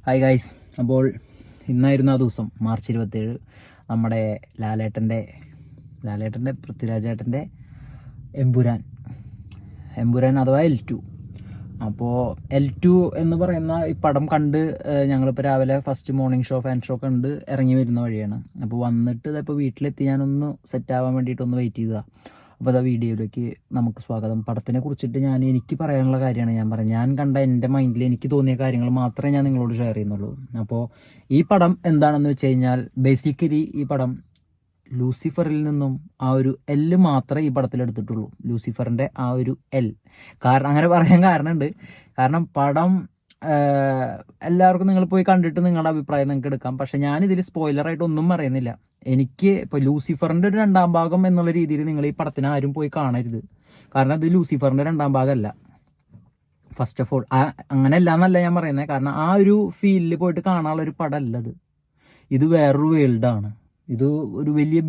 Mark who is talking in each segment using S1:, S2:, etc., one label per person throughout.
S1: Hi guys. അപ്പോൾ ഇന്നായിരുന്നു ആ ദിവസം, മാർച്ച് 27. നമ്മുടെ ലാലേട്ടൻ്റെ പൃഥ്വിരാജേട്ടൻ്റെ എമ്പുരാൻ അഥവാ L2. അപ്പോൾ L2 എന്ന് പറയുന്ന ഈ പടം കണ്ട് ഞങ്ങളിപ്പോൾ രാവിലെ ഫസ്റ്റ് മോർണിംഗ് ഫാൻ ഷോ കണ്ട് ഇറങ്ങി വരുന്ന വഴിയാണ്. അപ്പോൾ വന്നിട്ട് ഇതിപ്പോൾ വീട്ടിലെത്തി ഞാനൊന്ന് സെറ്റ് ആവാൻ വേണ്ടിയിട്ടൊന്ന് വെയിറ്റ് ചെയ്തതാണ്. അപ്പോൾ അതാ വീഡിയോയിലേക്ക് നമുക്ക് സ്വാഗതം. പടത്തിനെ കുറിച്ചിട്ട് എനിക്ക് പറയാനുള്ള കാര്യമാണ് ഞാൻ കണ്ട എൻ്റെ മൈൻഡിൽ എനിക്ക് തോന്നിയ കാര്യങ്ങൾ മാത്രമേ ഞാൻ നിങ്ങളോട് ഷെയർ ചെയ്യുന്നുള്ളൂ. അപ്പോൾ ഈ പടം എന്താണെന്ന് വെച്ച് കഴിഞ്ഞാൽ ബേസിക്കലി ഈ പടം ലൂസിഫറിൽ നിന്നും ആ ഒരു L മാത്രമേ ഈ പടത്തിൽ എടുത്തിട്ടുള്ളൂ. ലൂസിഫറിൻ്റെ ആ ഒരു L. കാരണം അങ്ങനെ പറയാൻ കാരണമുണ്ട്. കാരണം പടം എല്ലാവർക്കും നിങ്ങൾ പോയി കണ്ടിട്ട് നിങ്ങളുടെ അഭിപ്രായം നിങ്ങൾക്ക് എടുക്കാം. പക്ഷെ ഞാനിതിൽ സ്പോയിലറായിട്ട് ഒന്നും പറയുന്നില്ല. എനിക്ക് ഇപ്പോൾ ലൂസിഫറിൻ്റെ ഒരു രണ്ടാം ഭാഗം എന്നുള്ള രീതിയിൽ നിങ്ങൾ ഈ പടത്തിന് ആരും പോയി കാണരുത്. കാരണം ഇത് ലൂസിഫറിൻ്റെ രണ്ടാം ഭാഗമല്ല. ഫസ്റ്റ് ഓഫ് ഓൾ അങ്ങനെയല്ല എന്നല്ല ഞാൻ പറയുന്നത്. കാരണം ആ ഒരു ഫീൽഡിൽ പോയിട്ട് കാണാനുള്ള ഒരു പടമല്ല ഇത്. ഇത് വേറൊരു വേൾഡാണ്. ഇത് ഒരു വലിയ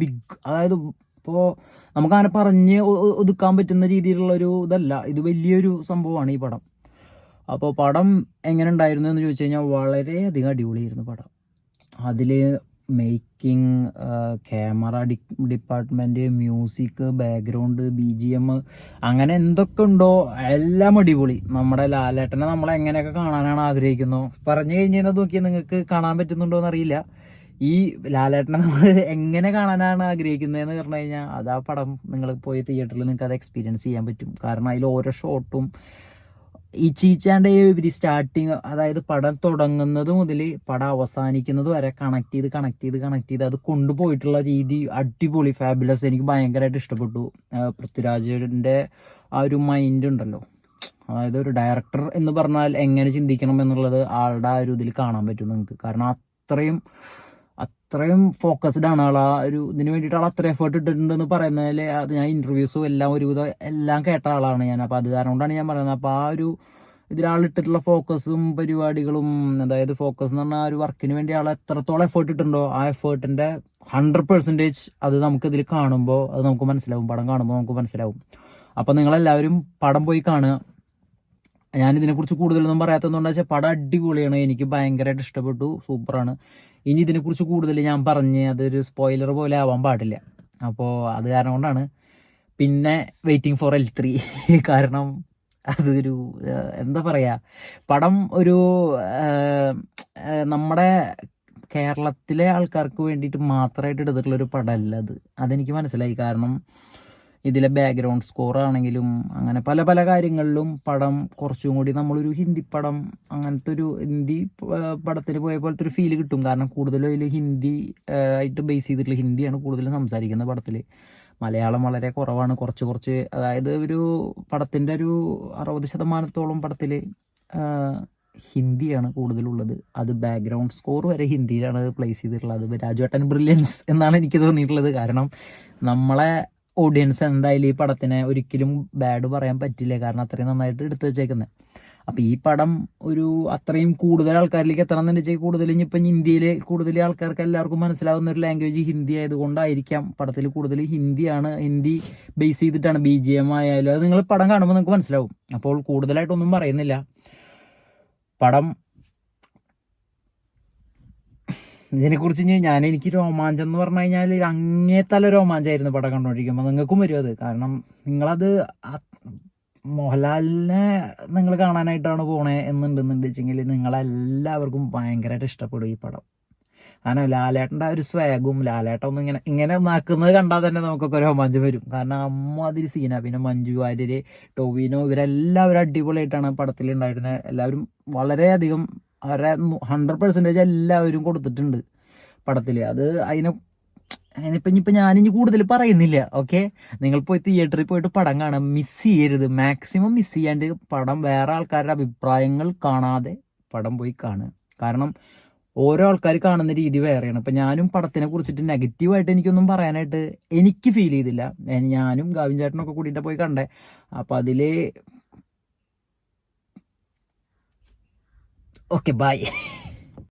S1: അതായത് ഇപ്പോൾ നമുക്കങ്ങനെ പറഞ്ഞ് ഒതുക്കാൻ പറ്റുന്ന രീതിയിലുള്ളൊരു ഇതല്ല. ഇത് വലിയൊരു സംഭവമാണ് ഈ പടം. അപ്പോൾ പടം എങ്ങനെ ഉണ്ടായിരുന്നു എന്ന് ചോദിച്ചു കഴിഞ്ഞാൽ വളരെയധികം അടിപൊളിയായിരുന്നു പടം. അതിൽ making, camera department, music, background, BGM, അങ്ങനെ എന്തൊക്കെ ഉണ്ടോ എല്ലാം അടിപൊളി. നമ്മുടെ ലാലേട്ടനെ നമ്മളെങ്ങനെയൊക്കെ കാണാനാണ് ആഗ്രഹിക്കുന്നത് പറഞ്ഞു കഴിഞ്ഞാൽ നോക്കിയാൽ നിങ്ങൾക്ക് കാണാൻ പറ്റുന്നുണ്ടോ എന്നറിയില്ല. ഈ ലാലേട്ടനെ നമ്മൾ എങ്ങനെ കാണാനാണ് ആഗ്രഹിക്കുന്നതെന്ന് പറഞ്ഞു കഴിഞ്ഞാൽ അത് ആ പടം നിങ്ങൾ പോയി തിയേറ്ററിൽ നിങ്ങൾക്ക് അത് എക്സ്പീരിയൻസ് ചെയ്യാൻ പറ്റും. കാരണം അതിൽ ഓരോ ഷോട്ടും ഈ ചീച്ചാൻ്റെ ഇവര് സ്റ്റാർട്ടിങ്, അതായത് പടം തുടങ്ങുന്നത് മുതൽ പടം അവസാനിക്കുന്നത് വരെ കണക്ട് ചെയ്ത് അത് കൊണ്ടുപോയിട്ടുള്ള രീതി അടിപൊളി, ഫാബുലസ്. എനിക്ക് ഭയങ്കരമായിട്ട് ഇഷ്ടപ്പെട്ടു. പൃഥ്വിരാജിൻ്റെ ആ ഒരു മൈൻഡ് ഉണ്ടല്ലോ, അതായത് ഒരു ഡയറക്ടർ എന്ന് പറഞ്ഞാൽ എങ്ങനെ ചിന്തിക്കണം എന്നുള്ളത് ആളുടെ ആ ഒരു ഇതിൽ കാണാൻ പറ്റും നിങ്ങൾക്ക്. കാരണം അത്രയും ഫോക്കസ്ഡ് ആണ് ആൾ. ആ ഒരു ഇതിന് വേണ്ടിയിട്ട് ആൾ അത്ര എഫേർട്ട് ഇട്ടിട്ടുണ്ടെന്ന് പറയുന്നതിൽ അത് ഞാൻ ഇൻ്റർവ്യൂസും എല്ലാം ഒരുവിധം എല്ലാം കേട്ട ആളാണ് ഞാൻ. അപ്പോൾ അത് കാരണം കൊണ്ടാണ് ഞാൻ പറയുന്നത്. അപ്പോൾ ആ ഒരു ഇതിലാളിട്ടിട്ടുള്ള ഫോക്കസും പരിപാടികളും, അതായത് ഫോക്കസ് എന്ന് പറഞ്ഞാൽ ആ ഒരു വർക്കിന് വേണ്ടി ആൾ എത്രത്തോളം എഫേർട്ട് ഇട്ടുണ്ടോ ആ എഫേർട്ടിൻ്റെ 100% അത് നമുക്കിതിൽ കാണുമ്പോൾ അത് നമുക്ക് മനസ്സിലാവും. പടം കാണുമ്പോൾ നമുക്ക് മനസ്സിലാവും. അപ്പോൾ നിങ്ങളെല്ലാവരും പടം പോയി കാണുക. ഞാനിതിനെക്കുറിച്ച് കൂടുതലൊന്നും പറയാത്തതുകൊണ്ട് വെച്ചാൽ പടം അടിപൊളിയാണ്. എനിക്ക് ഭയങ്കരമായിട്ട് ഇഷ്ടപ്പെട്ടു. സൂപ്പറാണ്. ഇനി ഇതിനെക്കുറിച്ച് കൂടുതൽ ഞാൻ പറഞ്ഞ് അതൊരു സ്പോയിലർ പോലെ ആവാൻ പാടില്ല. അപ്പോൾ അത് കാരണം കൊണ്ടാണ്. പിന്നെ വെയിറ്റിംഗ് ഫോർ L3 കാരണം അതൊരു എന്താ പറയുക, പടം ഒരു നമ്മുടെ കേരളത്തിലെ ആൾക്കാർക്ക് വേണ്ടിയിട്ട് മാത്രമായിട്ട് എടുത്തിട്ടുള്ളൊരു പടമല്ല അത്. അതെനിക്ക് മനസ്സിലായി. കാരണം ഇതിലെ ബാക്ക്ഗ്രൗണ്ട് സ്കോർ ആണെങ്കിലും അങ്ങനെ പല പല കാര്യങ്ങളിലും പടം കുറച്ചും കൂടി നമ്മളൊരു ഹിന്ദി പടം, അങ്ങനത്തെ ഒരു ഹിന്ദി പടത്തിന് പോയ പോലത്തെ ഒരു ഫീൽ കിട്ടും. കാരണം കൂടുതലും അതിൽ ഹിന്ദി ആയിട്ട് ബേസ് ചെയ്തിട്ടുള്ള ഹിന്ദിയാണ് കൂടുതലും സംസാരിക്കുന്ന പടത്തിൽ. മലയാളം വളരെ കുറവാണ്. കുറച്ച് അതായത് ഒരു പടത്തിൻ്റെ ഒരു 60% പടത്തിൽ ഹിന്ദിയാണ് കൂടുതലുള്ളത്. അത് ബാക്ക്ഗ്രൗണ്ട് സ്കോർ വരെ ഹിന്ദിയിലാണ് പ്ലേസ് ചെയ്തിട്ടുള്ളത്. രാജുവേട്ടൻ ബ്രില്യൻസ് എന്നാണ് എനിക്ക് തോന്നിയിട്ടുള്ളത്. കാരണം നമ്മളെ ഓഡിയൻസ് എന്തായാലും ഈ പടത്തിനെ ഒരിക്കലും ബാഡ് പറയാൻ പറ്റില്ല. കാരണം അത്രയും നന്നായിട്ട് എടുത്തു വെച്ചേക്കുന്നത്. അപ്പോൾ ഈ പടം ഒരു അത്രയും കൂടുതൽ ആൾക്കാരിലേക്ക് എത്തണം എന്ന് വെച്ചാൽ കൂടുതൽ ഇനിയിപ്പം ഇന്ത്യയിൽ കൂടുതൽ ആൾക്കാർക്ക് എല്ലാവർക്കും മനസ്സിലാവുന്ന ഒരു ലാംഗ്വേജ് ഹിന്ദി ആയതുകൊണ്ടായിരിക്കാം പടത്തിൽ കൂടുതൽ ഹിന്ദി ബേസ് ചെയ്തിട്ടാണ്. BGM ആയാലും അത് നിങ്ങൾ പടം കാണുമ്പോൾ നിങ്ങൾക്ക് മനസ്സിലാവും. അപ്പോൾ കൂടുതലായിട്ടൊന്നും പറയുന്നില്ല. പടം ഇതിനെക്കുറിച്ച് എനിക്ക് രോമാഞ്ചം എന്ന് പറഞ്ഞു കഴിഞ്ഞാൽ അങ്ങേത്തല രോമാഞ്ചമായിരുന്നു പടം കണ്ടുകൊണ്ടിരിക്കുമ്പോൾ. നിങ്ങൾക്കും വരും അത്. കാരണം നിങ്ങളത് മോഹൻലാലിനെ നിങ്ങൾ കാണാനായിട്ടാണ് പോണേ വെച്ചെങ്കിൽ നിങ്ങളെല്ലാവർക്കും ഭയങ്കരമായിട്ട് ഇഷ്ടപ്പെടും ഈ പടം. കാരണം ലാലേട്ടൻ്റെ ആ ഒരു സ്വാഗും, ലാലേട്ടൻ ഒന്ന് ഇങ്ങനെ നാക്കുന്നത് കണ്ടാൽ തന്നെ നമുക്കൊക്കെ രോമാഞ്ചം വരും. കാരണം അമ്മാതിരി സീന. പിന്നെ മഞ്ജു വാര്യർ, ടോവിനോ, ഇവരെല്ലാവരും അടിപൊളിയായിട്ടാണ് പടത്തിൽ ഉണ്ടായിരുന്നത്. എല്ലാവരും വളരെയധികം അവരെ 100% എല്ലാവരും കൊടുത്തിട്ടുണ്ട് പടത്തിൽ. അത് ഇനിയിപ്പോൾ ഞാനിനി കൂടുതൽ പറയുന്നില്ല. ഓക്കെ, നിങ്ങൾ പോയി തിയേറ്ററിൽ പോയിട്ട് പടം കാണാൻ മിസ് ചെയ്യരുത്. മാക്സിമം മിസ് ചെയ്യാണ്ട് പടം വേറെ ആൾക്കാരുടെ അഭിപ്രായങ്ങൾ കാണാതെ പടം പോയി കാണുക. കാരണം ഓരോ ആൾക്കാർ കാണുന്ന രീതി വേറെയാണ്. ഇപ്പം ഞാനും പടത്തിനെ കുറിച്ചിട്ട് നെഗറ്റീവായിട്ട് എനിക്കൊന്നും പറയാനായിട്ട് എനിക്ക് ഫീൽ ചെയ്തില്ല. ഞാനും ഗാവിൻ ചേട്ടനൊക്കെ കൂടിയിട്ട് പോയി കണ്ടേ. അപ്പം അതിൽ ഓക്കെ, ബൈ.